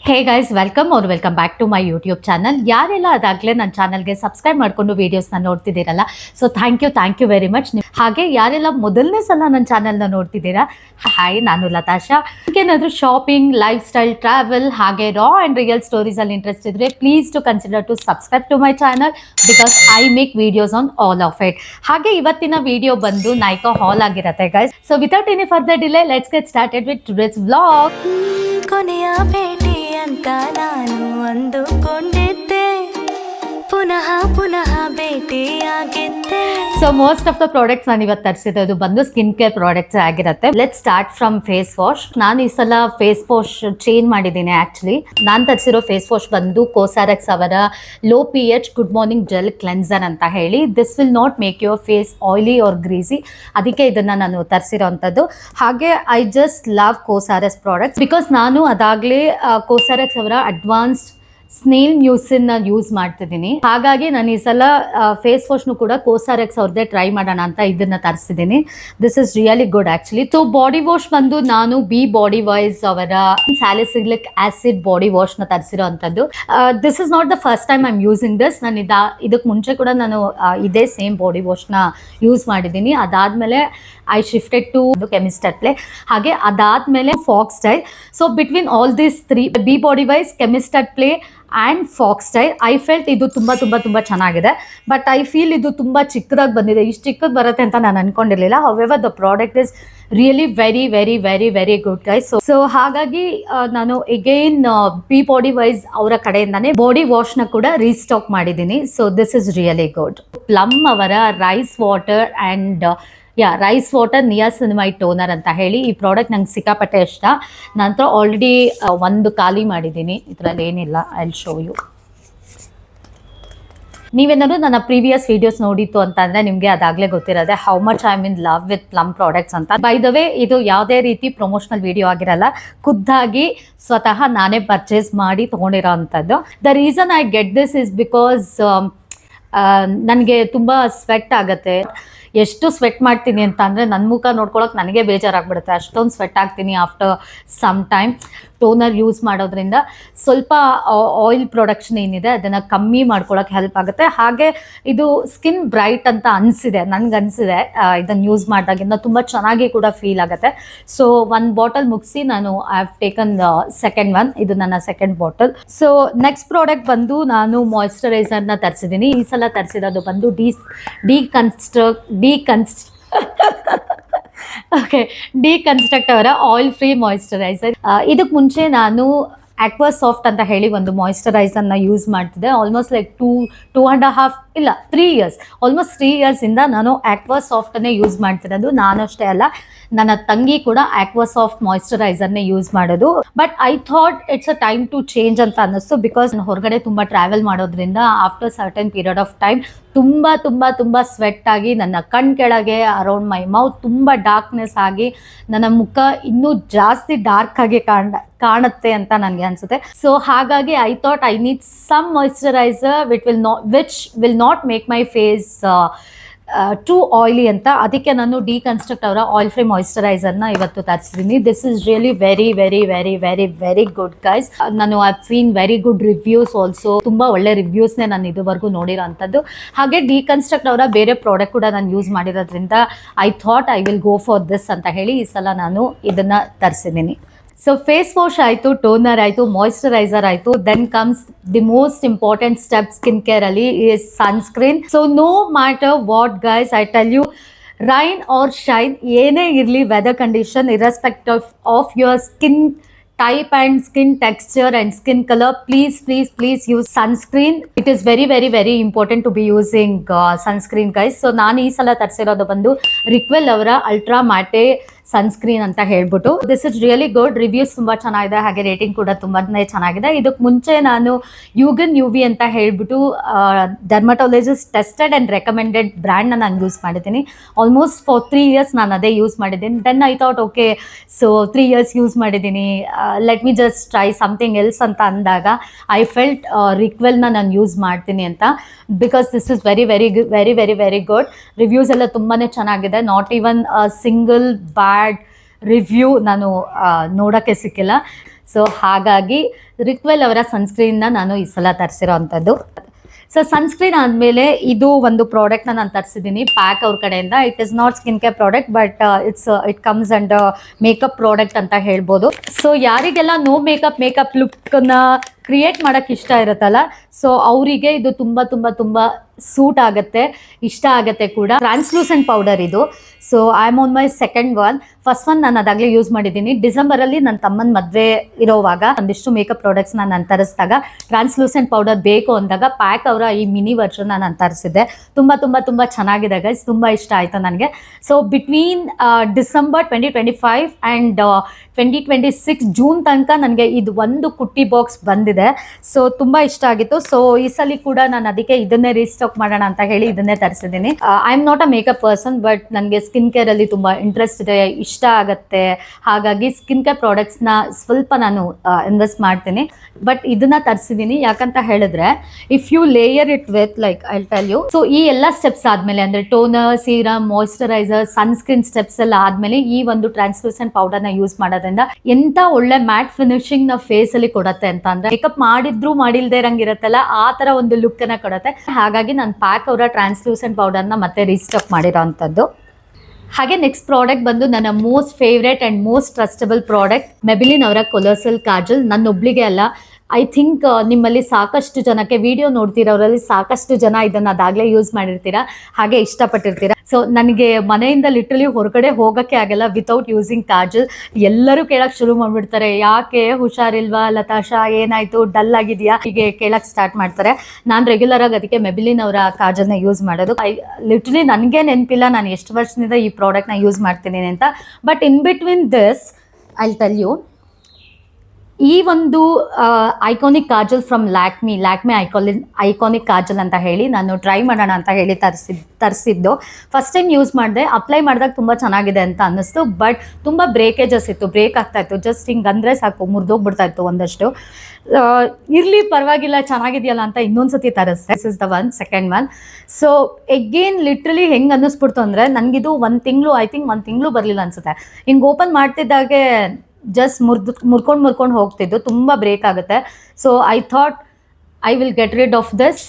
Hey guys welcome back to my YouTube channel. ಯಾರೆಲ್ಲ ಅದಾಗಲೇ ನನ್ನ ಚಾನಲ್ಗೆ ಸಬ್ಸ್ಕ್ರೈಬ್ ಮಾಡಿಕೊಂಡು ವೀಡಿಯೋಸ್ನ ನೋಡ್ತಿದ್ದೀರಲ್ಲ, so thank you very much. ಹಾಗೆ ಯಾರೆಲ್ಲ ಮೊದಲನೇ ಸಲ ನನ್ನ ಚಾನಲ್ನ ನೋಡ್ತಿದ್ದೀರಾ, ಹಾಯ್, ನಾನು ಲತಾಶಾ. ಏನಾದರೂ ಶಾಪಿಂಗ್, ಲೈಫ್ ಸ್ಟೈಲ್, ಟ್ರಾವೆಲ್ ಹಾಗೆ ರಾ ಆ್ಯಂಡ್ ರಿಯಲ್ ಸ್ಟೋರೀಸಲ್ಲಿ ಇಂಟ್ರೆಸ್ಟ್ ಇದ್ದರೆ please to consider to subscribe to my channel because I make videos on all of it. ಹಾಗೆ ಇವತ್ತಿನ ವಿಡಿಯೋ ಬಂದು ನಾಯ್ಕಾ ಹಾಲ್ ಆಗಿರುತ್ತೆ guys. So without any further delay let's get started with today's vlog. ಕೊನೆಯ ಭೇಟಿ ಅಂತ ನಾನು ಅಂದುಕೊಂಡಿದ್ದೆ, ಪುನಃ ಭೇಟಿಯಾಗಿದ್ದೆ. So most of the products ನಾನು ಇವತ್ತು ತರಿಸಿದ್ದು ಬಂದು ಸ್ಕಿನ್ ಕೇರ್ ಪ್ರಾಡಕ್ಟ್ಸ್ ಆಗಿರುತ್ತೆ. Let start from face wash. ನಾನು ಈ ಸಲ ಫೇಸ್ ವಾಶ್ ಚೇಂಜ್ ಮಾಡಿದ್ದೀನಿ. ಆ್ಯಕ್ಚುಲಿ ನಾನು ತರಿಸಿರೋ ಫೇಸ್ ವಾಶ್ ಬಂದು ಕೋಸಾರೆಕ್ಸ್ ಅವರ low pH good morning gel cleanser ಅಂತ ಹೇಳಿ. This will not make your face oily or greasy, ಅದಕ್ಕೆ ಇದನ್ನು ನಾನು ತರಿಸಿರೋ ಅಂಥದ್ದು. ಹಾಗೆ I just love COSRX products because ನಾನು ಅದಾಗಲೇ ಕೋಸಾರೆಕ್ಸ್ ಅವರ ಅಡ್ವಾನ್ಸ್ಡ್ ಸ್ನೇಲ್ ಮ್ಯೂಸಿನ್ ಯೂಸ್ ಮಾಡ್ತಿದ್ದೀನಿ. ಹಾಗಾಗಿ ನಾನು ಈ ಸಲ ಫೇಸ್ ವಾಶ್ನು ಕೂಡ ಕೋಸಾರೆಕ್ಸ್ ಅವ್ರದ್ದೇ ಟ್ರೈ ಮಾಡೋಣ ಅಂತ ಇದನ್ನ ತರಿಸಿದ್ದೀನಿ. This is really good actually. So body wash ಬಂದು ನಾನು ಬಿ ಬಾಡಿ ವಾಯ್ಸ್ ಅವರ ಸ್ಯಾಲಿಸಿಲಿಕ್ ಆಸಿಡ್ ಬಾಡಿ ವಾಶ್ನ ತರಿಸಿರೋ ಅಂಥದ್ದು. This is not the first time I am using this. ನಾನು ಇದಕ್ಕೆ ಮುಂಚೆ ಕೂಡ ನಾನು ಇದೇ ಸೇಮ್ ಬಾಡಿ ವಾಶ್ನ ಯೂಸ್ ಮಾಡಿದ್ದೀನಿ. ಅದಾದಮೇಲೆ I shifted to Chemist at Play. ಹಾಗೆ ಅದಾದಮೇಲೆ Foxtale. So between all these three, be body wise, chemist at play and Foxtale, I felt ಇದು ತುಂಬ ಚೆನ್ನಾಗಿದೆ. ಬಟ್ ಐ ಫೀಲ್ ಇದು ತುಂಬ ಚಿಕ್ಕದಾಗಿ ಬಂದಿದೆ. ಇಷ್ಟು ಚಿಕ್ಕದು ಬರುತ್ತೆ ಅಂತ ನಾನು ಅಂದ್ಕೊಂಡಿರಲಿಲ್ಲ. However the product is really very good guys. So ಹಾಗಾಗಿ ನಾನು ಎಗೈನ್ ಬಿ ಬಾಡಿ ವೈಸ್ ಅವರ ಕಡೆಯಿಂದಾನೇ ಬಾಡಿ ವಾಶ್ನ ಕೂಡ ರೀಸ್ಟಾಕ್ ಮಾಡಿದ್ದೀನಿ. So this is really good. Plum ಅವರ rice water and rice water niacinamide toner ಅಂತ ಹೇಳಿ ಈ ಪ್ರಾಡಕ್ಟ್ ನಂಗೆ ಸಿಕ್ಕಾಪಟ್ಟೆ ಇಷ್ಟ. ನಂತರ ಆಲ್ರೆಡಿ ಒಂದು ಖಾಲಿ ಮಾಡಿದ್ದೀನಿ. ಇದರಲ್ಲಿ ಏನಿಲ್ಲ, ಐ ವಿಲ್ ಶೋ ಯು. ನೀವೇನಾದ್ರು ನನ್ನ ಪ್ರೀವಿಯಸ್ ವಿಡಿಯೋಸ್ ನೋಡಿತ್ತು ಅಂತಂದರೆ ನಿಮಗೆ ಅದಾಗಲೇ ಗೊತ್ತಿರೋದೆ how much I am in love with Plum products ಅಂತ. ಬೈ ದ ವೇ, ಇದು ಯಾವುದೇ ರೀತಿ ಪ್ರಮೋಷನಲ್ ವಿಡಿಯೋ ಆಗಿರಲ್ಲ, ಖುದ್ದಾಗಿ ಸ್ವತಃ ನಾನೇ ಪರ್ಚೇಸ್ ಮಾಡಿ ತೊಗೊಂಡಿರೋ ಅಂಥದ್ದು. The reason I get this is because ನನಗೆ ತುಂಬ ಸ್ವೆಟ್ ಆಗುತ್ತೆ. ಎಷ್ಟು ಸ್ವೆಟ್ ಮಾಡ್ತೀನಿ ಅಂತ ಅಂದರೆ ನನ್ನ ಮುಖ ನೋಡ್ಕೊಳಕ್ಕೆ ನನಗೆ ಬೇಜಾರಾಗ್ಬಿಡುತ್ತೆ. ಅಷ್ಟೊಂದು ಸ್ವೆಟ್ ಆಗ್ತೀನಿ after some time. Toner use ಮಾಡೋದ್ರಿಂದ ಸ್ವಲ್ಪ ಆಯಿಲ್ ಪ್ರೊಡಕ್ಷನ್ ಏನಿದೆ ಅದನ್ನು ಕಮ್ಮಿ ಮಾಡ್ಕೊಳಕ್ಕೆ ಹೆಲ್ಪ್ ಆಗುತ್ತೆ. ಹಾಗೆ ಇದು ಸ್ಕಿನ್ ಬ್ರೈಟ್ ಅಂತ ನನಗನ್ಸಿದೆ ಇದನ್ನು ಯೂಸ್ ಮಾಡಿದಾಗಿಂದ ತುಂಬ ಚೆನ್ನಾಗಿ ಕೂಡ ಫೀಲ್ ಆಗುತ್ತೆ. ಸೊ ಒಂದು ಬಾಟಲ್ ಮುಗಿಸಿ ನಾನು I have taken second one. ಇದು ನನ್ನ second bottle. So next product ಬಂದು ನಾನು ಮಾಯಿಶ್ಚರೈಸರ್ನ ತರಿಸಿದ್ದೀನಿ. ಈ ಸಲ ತರಿಸಿರೋದು ಬಂದು ಡಿಕನ್ಸ್ಟ್ರಕ್ಟ್ ಅವರ ಆಯಿಲ್ ಫ್ರೀ ಮಾಯಿಶ್ಚರೈಸರ್. ಇದಕ್ಕೆ ಮುಂಚೆ ನಾನು ಆಕ್ವಾ ಸಾಫ್ಟ್ ಅಂತ ಹೇಳಿ ಒಂದು ಮಾಯಿಶ್ಚರೈಸರ್ನ ಯೂಸ್ ಮಾಡ್ತಿದ್ದೆ. ಆಲ್ಮೋಸ್ಟ್ ಲೈಕ್ 3 ಇಯರ್ಸ್ ಆಲ್ಮೋಸ್ಟ್ 3 ಇಯರ್ಸಿಂದ ನಾನು ಆಕ್ವಾ ಸಾಫ್ಟನ್ನೇ ಯೂಸ್ ಮಾಡ್ತಿರೋದು. ನಾನಷ್ಟೇ ಅಲ್ಲ, ನನ್ನ ತಂಗಿ ಕೂಡ ಆಕ್ವಾ ಸಾಫ್ಟ್ ಮಾಯಿಶ್ಚರೈಸರ್ನೇ ಯೂಸ್ ಮಾಡೋದು. But I thought it's a time to change ಅಂತ ಅನ್ನಿಸ್ತು. ಬಿಕಾಸ್ ನಾನು ಹೊರಗಡೆ ತುಂಬ ಟ್ರಾವೆಲ್ ಮಾಡೋದ್ರಿಂದ after certain period of time ತುಂಬ ಸ್ವೆಟ್ ಆಗಿ ನನ್ನ ಕಣ್ ಕೆಳಗೆ ಅರೌಂಡ್ ಮೈ ಮೌತ್ ತುಂಬ ಡಾರ್ಕ್ನೆಸ್ ಆಗಿ ನನ್ನ ಮುಖ ಇನ್ನೂ ಜಾಸ್ತಿ ಡಾರ್ಕ್ ಆಗಿ ಕಾಣುತ್ತೆ ಅಂತ ನನಗೆ ಅನಿಸುತ್ತೆ. ಸೊ ಹಾಗಾಗಿ I thought I need some moisturiser which will not make my face too oily ಅಂತ. ಅದಕ್ಕೆ ನಾನು ಡಿಕನ್ಸ್ಟ್ರಕ್ಟ್ ಅವರ ಆಯಿಲ್ ಫ್ರೀ ಮಾಯಿಶ್ಚರೈಸರ್ನ ಇವತ್ತು ತರಿಸಿದ್ದೀನಿ. This is really very good guys. ನಾನು I seen very good reviews also. ತುಂಬ ಒಳ್ಳೆ ರಿವ್ಯೂಸ್ನೇ ನಾನು ಇದುವರೆಗೂ ನೋಡಿರೋ ಅಂಥದ್ದು. ಹಾಗೆ ಡಿಕನ್ಸ್ಟ್ರಕ್ಟ್ ಅವರ ಬೇರೆ ಪ್ರಾಡಕ್ಟ್ ಕೂಡ ನಾನು ಯೂಸ್ ಮಾಡಿರೋದ್ರಿಂದ I thought I will go for this ಅಂತ ಹೇಳಿ ಈ ಸಲ ನಾನು ಇದನ್ನು ತರಿಸಿದ್ದೀನಿ. ಸೊ ಫೇಸ್ ವಾಶ್ ಆಯಿತು, ಟೋನರ್ ಆಯಿತು, ಮಾಯಿಶ್ಚರೈಸರ್ ಆಯಿತು. Then comes the most important step skin care ಅಲ್ಲಿ is sunscreen. So no matter what guys, I tell you, rain or shine, ಏನೇ ಇರಲಿ weather condition, irrespective of your skin type and skin texture and skin color, please use sunscreen. It is very important to be using sunscreen guys. So ನಾನು ಈ ಸಲ ತರಿಸಿರೋದು ಬಂದು ರಿಕ್ವೆಲ್ ಅವರ ultra ಮ್ಯಾಟೆ sunscreen ಅಂತ ಹೇಳ್ಬಿಟ್ಟು. This is really good. Reviews ತುಂಬ ಚೆನ್ನಾಗಿದೆ, ಹಾಗೆ ರೇಟಿಂಗ್ ಕೂಡ ತುಂಬಾನೇ ಚೆನ್ನಾಗಿದೆ. ಇದಕ್ಕೆ ಮುಂಚೆ ನಾನು ಯುಗನ್ UV ಅಂತ ಹೇಳ್ಬಿಟ್ಟು ಡರ್ಮಟಾಲಜಿಸ್ಟ್ ಟೆಸ್ಟೆಡ್ ಆ್ಯಂಡ್ ರೆಕಮೆಂಡೆಡ್ ಬ್ರ್ಯಾಂಡ್ನ ನಾನು ಯೂಸ್ ಮಾಡಿದ್ದೀನಿ. ಆಲ್ಮೋಸ್ಟ್ ಫಾರ್ 3 ಇಯರ್ಸ್ ನಾನು ಅದೇ ಯೂಸ್ ಮಾಡಿದ್ದೀನಿ. Then I thought okay, so 3 years use ಮಾಡಿದ್ದೀನಿ, let me just try something else ಅಂತ ಅಂದಾಗ ಐ ಫೆಲ್ಟ್ ರಿಕ್ವೆಲ್ನ ನಾನು ಯೂಸ್ ಮಾಡ್ತೀನಿ ಅಂತ. Because this is very good. Reviews ಎಲ್ಲ ತುಂಬಾ ಚೆನ್ನಾಗಿದೆ. Not even single bad review ನಾನು ನೋಡೋಕ್ಕೆ ಸಿಕ್ಕಿಲ್ಲ. ಸೊ ಹಾಗಾಗಿ ರಿಕ್ವೆಲ್ ಅವರ ಸನ್ಸ್ಕ್ರೀನ್ನ ನಾನು ಈ ಸಲ ತರಿಸಿರೋ ಅಂಥದ್ದು. ಸೊ ಸನ್ಸ್ಕ್ರೀನ್ ಆದಮೇಲೆ ಇದು ಒಂದು ಪ್ರಾಡಕ್ಟ್ನ ನಾನು ತರಿಸಿದ್ದೀನಿ ಪ್ಯಾಕ್ ಅವ್ರ ಕಡೆಯಿಂದ. It is not skin care product, but it comes and makeup product ಅಂತ ಹೇಳ್ಬೋದು. ಸೊ ಯಾರಿಗೆಲ್ಲ ನೋ ಮೇಕಪ್ ಲುಕ್ನ ಕ್ರಿಯೇಟ್ ಮಾಡೋಕ್ಕೆ ಇಷ್ಟ ಇರುತ್ತಲ್ಲ, ಸೊ ಅವರಿಗೆ ಇದು ತುಂಬ ತುಂಬ ತುಂಬ ಸೂಟ್ ಆಗುತ್ತೆ, ಇಷ್ಟ ಆಗುತ್ತೆ ಕೂಡ. ಟ್ರಾನ್ಸ್ಲೂಸೆಂಟ್ ಪೌಡರ್ ಇದು. So I am on my second one. First one ನಾನು ಅದಾಗಲೇ ಯೂಸ್ ಮಾಡಿದ್ದೀನಿ. ಡಿಸೆಂಬರಲ್ಲಿ ನನ್ನ ತಮ್ಮನ ಮದುವೆ ಇರೋವಾಗ ಒಂದಿಷ್ಟು ಮೇಕಪ್ ಪ್ರಾಡಕ್ಟ್ಸ್ನ ನಾನು ತರಿಸಿದಾಗ ಟ್ರಾನ್ಸ್ಲೂಸೆಂಟ್ ಪೌಡರ್ ಬೇಕು ಅಂದಾಗ ಪ್ಯಾಕ್ ಅವರ ಈ ಮಿನಿ ವರ್ಷನ್ ನಾನು ತರಿಸಿದ್ದೆ. ತುಂಬ ತುಂಬ ತುಂಬ ಚೆನ್ನಾಗಿದೆ ಗೈಸ್, ತುಂಬ ಇಷ್ಟ ಆಯಿತು ನನಗೆ. So between December 2025 and 2026 June ತನಕ ನನಗೆ ಇದು ಒಂದು ಕುಟ್ಟಿ ಬಾಕ್ಸ್ ಬಂದಿದೆ. ಸೊ ತುಂಬ ಇಷ್ಟ ಆಗಿತ್ತು. ಸೊ ಈ ಸಲ ಕೂಡ ನಾನು ಅದಕ್ಕೆ ಇದನ್ನೇ ರೀಸ್ಟಾಕ್ ಮಾಡೋಣ ಅಂತ ಹೇಳಿ ಇದನ್ನೇ ತರಿಸಿದ್ದೀನಿ. I am not a makeup person, but ನನಗೆ ಸ್ಕಿನ್ ಕೇರಲ್ಲಿ ತುಂಬ ಇಂಟ್ರೆಸ್ಟ್ ಇದೆ, ಇಷ್ಟ ಆಗುತ್ತೆ. ಹಾಗಾಗಿ ಸ್ಕಿನ್ ಕೇರ್ ಪ್ರಾಡಕ್ಟ್ಸ್ನ ಸ್ವಲ್ಪ ನಾನು ಇನ್ವೆಸ್ಟ್ ಮಾಡ್ತೀನಿ. ಬಟ್ ಇದನ್ನ ತರಿಸಿದ್ದೀನಿ ಯಾಕಂತ ಹೇಳಿದ್ರೆ, if you layer it with like I tell you. So ಈ ಎಲ್ಲ ಸ್ಟೆಪ್ಸ್ ಆದಮೇಲೆ ಅಂದರೆ toner, serum, moisturiser, sunscreen steps ಎಲ್ಲ ಆದಮೇಲೆ ಈ ಒಂದು ಟ್ರಾನ್ಸ್ಲೂಸೆಂಟ್ ಪೌಡರ್ನ ಯೂಸ್ ಮಾಡೋದ್ರಿಂದ ಎಂಥ ಒಳ್ಳೆ ಮ್ಯಾಟ್ ಫಿನಿಶಿಂಗ್ ನ ಫೇಸ್ ಅಲ್ಲಿ ಕೊಡುತ್ತೆ ಅಂತ ಅಂದ್ರೆ, ಮೇಕಪ್ ಮಾಡಿದ್ರು ಮಾಡಿಲ್ದೇ ಇರಂಗಿರತ್ತಲ್ಲ ಆ ತರ ಒಂದು ಲುಕ್ ಅನ್ನ ಕೊಡುತ್ತೆ. ಹಾಗಾಗಿ ನಾನು ಪ್ಯಾಕ್ ಅವರ ಟ್ರಾನ್ಸ್ಲೂಸೆಂಟ್ ಪೌಡರ್ನ ಮತ್ತೆ ರೀಸ್ಟಾಕ್ ಮಾಡಿರೋ ಅಂಥದ್ದು. ಹಾಗೆ ನೆಕ್ಸ್ಟ್ ಪ್ರಾಡಕ್ಟ್ ಬಂದು ನನ್ನ most favourite and most trustable product, Maybelline ಅವರ ಕೊಲೋಸಲ್ ಕಾಜಲ್. ನನ್ನೊಬ್ಳಿಗೆ ಅಲ್ಲ, ಐ ಥಿಂಕ್ ನಿಮ್ಮಲ್ಲಿ ಸಾಕಷ್ಟು ಜನಕ್ಕೆ, ವಿಡಿಯೋ ನೋಡ್ತಿರೋರಲ್ಲಿ ಸಾಕಷ್ಟು ಜನ ಇದನ್ನು ಅದಾಗಲೇ ಯೂಸ್ ಮಾಡಿರ್ತೀರಾ, ಹಾಗೆ ಇಷ್ಟಪಟ್ಟಿರ್ತೀರಾ. ಸೊ ನನಗೆ ಮನೆಯಿಂದ ಲಿಟ್ರಲಿ ಹೊರಗಡೆ ಹೋಗೋಕ್ಕೆ ಆಗಲ್ಲ ವಿತೌಟ್ ಯೂಸಿಂಗ್ ಕಾಜಲ್. ಎಲ್ಲರೂ ಕೇಳಕ್ಕೆ ಶುರು ಮಾಡಿಬಿಡ್ತಾರೆ, ಯಾಕೆ ಹುಷಾರಿಲ್ವಾ ಲತಾಶಾ, ಏನಾಯಿತು, ಡಲ್ ಆಗಿದೆಯಾ, ಹೀಗೆ ಕೇಳಕ್ಕೆ ಸ್ಟಾರ್ಟ್ ಮಾಡ್ತಾರೆ. ನಾನು ರೆಗ್ಯುಲರ್ ಆಗಿ ಅದಕ್ಕೆ ಮೆಬಿಲಿನ್ ಅವರ ಕಾಜಲ್ನ ಯೂಸ್ ಮಾಡೋದು. ಲಿಟ್ರಲಿ ನನಗೆ ನೆನಪಿಲ್ಲ ನಾನು ಎಷ್ಟು ವರ್ಷದಿಂದ ಈ ಪ್ರಾಡಕ್ಟ್ನ ಯೂಸ್ ಮಾಡ್ತೀನಿ ಅಂತ. But in between this I tell you, ಈ ಒಂದು iconic kajal from Lakme iconic kajal ಅಂತ ಹೇಳಿ ನಾನು ಟ್ರೈ ಮಾಡೋಣ ಅಂತ ಹೇಳಿ ತರಿಸಿದ್ದು. ಫಸ್ಟ್ ಟೈಮ್ ಯೂಸ್ ಮಾಡಿದೆ, ಅಪ್ಲೈ ಮಾಡಿದಾಗ ತುಂಬ ಚೆನ್ನಾಗಿದೆ ಅಂತ ಅನ್ನಿಸ್ತು. ಬಟ್ ತುಂಬ ಬ್ರೇಕೇಜಸ್ ಇತ್ತು, ಬ್ರೇಕ್ ಆಗ್ತಾಯಿತ್ತು. ಜಸ್ಟ್ ಹಿಂಗೆ ಅಂದರೆ ಸಾಕು ಮುರಿದೋಗ್ಬಿಡ್ತಾ ಇತ್ತು ಒಂದಷ್ಟು. ಇರಲಿ ಪರವಾಗಿಲ್ಲ ಚೆನ್ನಾಗಿದೆಯಲ್ಲ ಅಂತ ಇನ್ನೊಂದ್ಸತಿ ತರಿಸ್ದೆ. This is the second one. So again literally ಹೆಂಗೆ ಅನ್ನಿಸ್ಬಿಡ್ತು ಅಂದರೆ, ನನಗಿದು ಒಂದು ತಿಂಗಳು ಬರಲಿಲ್ಲ ಅನಿಸುತ್ತೆ. ಹಿಂಗೆ ಓಪನ್ ಮಾಡ್ತಿದ್ದಾಗೆ ಜಸ್ಟ್ ಮುರ್ಕೊಂಡು ಹೋಗ್ತಿದ್ದು, ತುಂಬ ಬ್ರೇಕ್ ಆಗುತ್ತೆ. So I thought I will get rid of this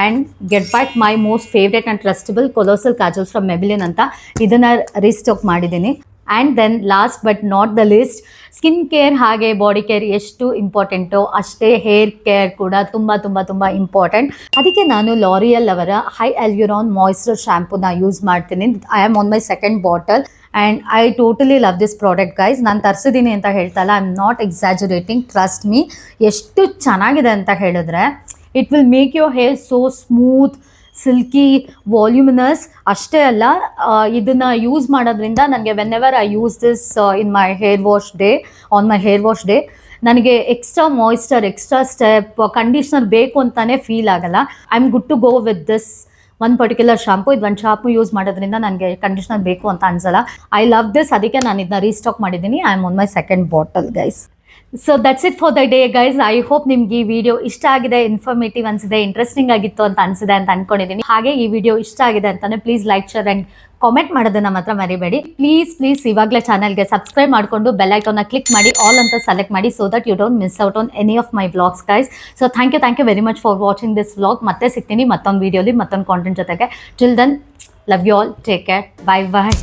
and get back my most favourite and trustable colossal kajal from Maybelline ಅಂತ ಇದನ್ನು ರೀಸ್ಟಾಕ್ ಮಾಡಿದ್ದೀನಿ. And then last but not the least, skin care ಹಾಗೆ body care ಎಷ್ಟು ಇಂಪಾರ್ಟೆಂಟೋ ಅಷ್ಟೇ hair care ಕೂಡ ತುಂಬ ತುಂಬ ತುಂಬ ಇಂಪಾರ್ಟೆಂಟ್. ಅದಕ್ಕೆ ನಾನು ಲಾರಿಯಲ್ ಅವರ ಹೈ ಅಲ್ಯೂರಾನ್ ಮಾಯಿಶ್ಚರ್ ಶ್ಯಾಂಪೂನ ಯೂಸ್ ಮಾಡ್ತೀನಿ. I am on my second bottle and I totally love this product guys. ನಾನು ತರಿಸಿದ್ದೀನಿ ಅಂತ ಹೇಳ್ತಲ್ಲ, I am not exaggerating, trust me. ಎಷ್ಟು ಚೆನ್ನಾಗಿದೆ ಅಂತ ಹೇಳಿದ್ರೆ, it will make your hair so smooth, silky, voluminous. ಅಷ್ಟೇ ಅಲ್ಲ, ಇದನ್ನು ಯೂಸ್ ಮಾಡೋದ್ರಿಂದ ನನಗೆ whenever I use this on my hair wash day ನನಗೆ extra moisture, extra step, conditioner ಬೇಕು ಅಂತಲೇ ಫೀಲ್ ಆಗಲ್ಲ. I am good to go with this ಒಂದು ಪರ್ಟಿಕ್ಯುಲರ್ ಶಾಂಪು. ಇದು ಒಂದು ಶಾಂಪು ಯೂಸ್ ಮಾಡೋದ್ರಿಂದ ನನಗೆ ಕಂಡೀಷ್ನರ್ ಬೇಕು ಅಂತ ಅನ್ಸಲ್ಲ. I love this. ಅದಕ್ಕೆ ನಾನು ಇದನ್ನ ರೀಸ್ಟಾಕ್ ಮಾಡಿದ್ದೀನಿ. I am on my second bottle guys. So that's it for the day guys. I hope ನಿಮ್ಗೆ ಈ ವಿಡಿಯೋ ಇಷ್ಟ ಆಗಿದೆ, ಇನ್ಫಾರ್ಮೇಟಿವ್ ಅನಿಸಿದೆ, ಇಂಟ್ರೆಸ್ಟಿಂಗ್ ಆಗಿತ್ತು ಅಂತ ಅನಿಸಿದೆ ಅಂತ ಅನ್ಕೊಂಡಿದ್ದೀನಿ. ಹಾಗೆ ಈ ವಿಡಿಯೋ ಇಷ್ಟ ಆಗಿದೆ ಅಂತಲೇ please like, share and comment ಮಾಡೋದನ್ನ ಮಾತ್ರ ಮರಿಬೇಡಿ. ಪ್ಲೀಸ್ ಇವಾಗಲೇ ಚಾನಲ್ಗೆ ಸಬ್ಸ್ಕ್ರೈಬ್ ಮಾಡಿಕೊಂಡು ಬೆಲ್ ಐಕಾನ್ನ ಕ್ಲಿಕ್ ಮಾಡಿ ಆಲ್ ಅಂತ ಸೆಲೆಕ್ಟ್ ಮಾಡಿ, so that you don't miss out on any of my vlogs guys. So thank you very much for watching this vlog. ಮತ್ತೆ ಸಿಗ್ತೀನಿ ಮತ್ತೊಂದು ವಿಡಿಯೋಲಿ ಮತ್ತೊಂದು ಕಾಂಟೆಂಟ್ ಜೊತೆಗೆ. Till then, love you all, take care, bye bye.